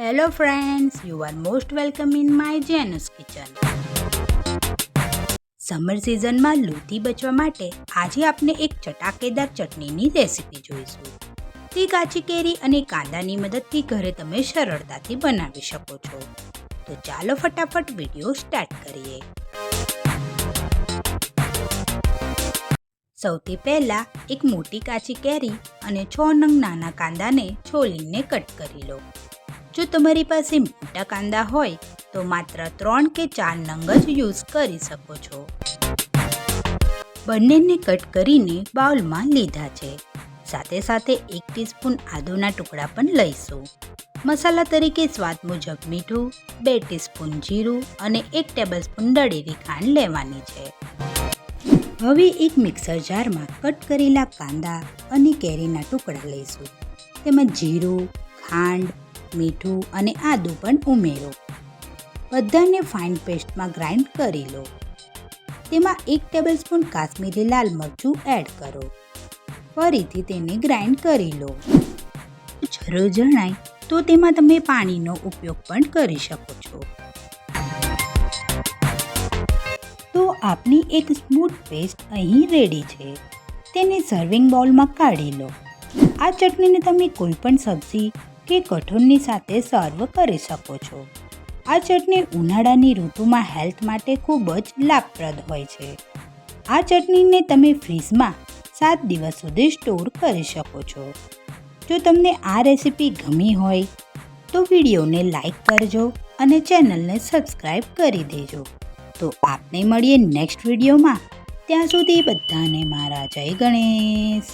Hello friends, you are most welcome in my Janus kitchen. Summer સિઝનમાં લૂથી બચવા માટે આજે આપણે એક ચટાકેદાર ચટણીની રેસીપી જોઈશું. તે કાચી કેરી અને કાંદાની મદદથી ઘરે તમે સરળતાથી બનાવી શકો છો. તો ચાલો ફટાફટ વિડીયો સ્ટાર્ટ કરીએ. સૌથી પહેલા એક મોટી કાચી કેરી અને 6 નંગ નાના કાંદાને છોલીને કટ કરી લો. જો તમારી પાસે મોટા કાંદા હોય તો માત્ર 3 કે 4 નંગ જ યુઝ કરી શકો છો. બંનેને કટ કરીને બાઉલમાં લીધા છે. સાથે સાથે 1 ટીસ્પૂન આદુના ટુકડા પણ લઈશું. મસાલા તરીકે સ્વાદ મુજબ મીઠું, 2 ટીસ્પૂન જીરું અને 1 ટેબલસ્પૂન દળેલી ખાંડ લેવાની છે. હવે એક મિક્સર જારમાં કટ કરેલા કાંદા અને કેરીના ટુકડા લઈશું. તેમાં જીરું, ખાંડ, મીઠું અને આદું પણ ઉમેરો. બધાને ફાઇન પેસ્ટમાં ગ્રાઇન્ડ કરી લો. તેમાં 1 ટેબલસ્પૂન કાશ્મીરી લાલ મરચું એડ કરો. ફરીથી તેને ગ્રાઇન્ડ કરી લો. જરૂર જણાય તો તેમાં તમે પાણીનો ઉપયોગ પણ કરી શકો છો. તો આપણી એક સ્મૂથ પેસ્ટ અહીં રેડી છે. તેને સર્વિંગ બાઉલમાં કાઢી લો. આ ચટણીને તમે કોઈ પણ સબ્જી કે કઠોળની સાથે સર્વ કરી શકો છો. આ ચટણી ઉનાળાની ઋતુમાં હેલ્થ માટે ખૂબ જ લાભપ્રદ હોય છે. આ ચટણીને તમે ફ્રીજમાં 7 દિવસ સુધી સ્ટોર કરી શકો છો. જો તમને આ રેસીપી ગમી હોય તો વિડીયોને લાઈક કરજો અને ચેનલને સબસ્ક્રાઈબ કરી દેજો. તો આપણે મળીએ નેક્સ્ટ વિડીયોમાં. ત્યાં સુધી બધાને મારા જય ગણેશ.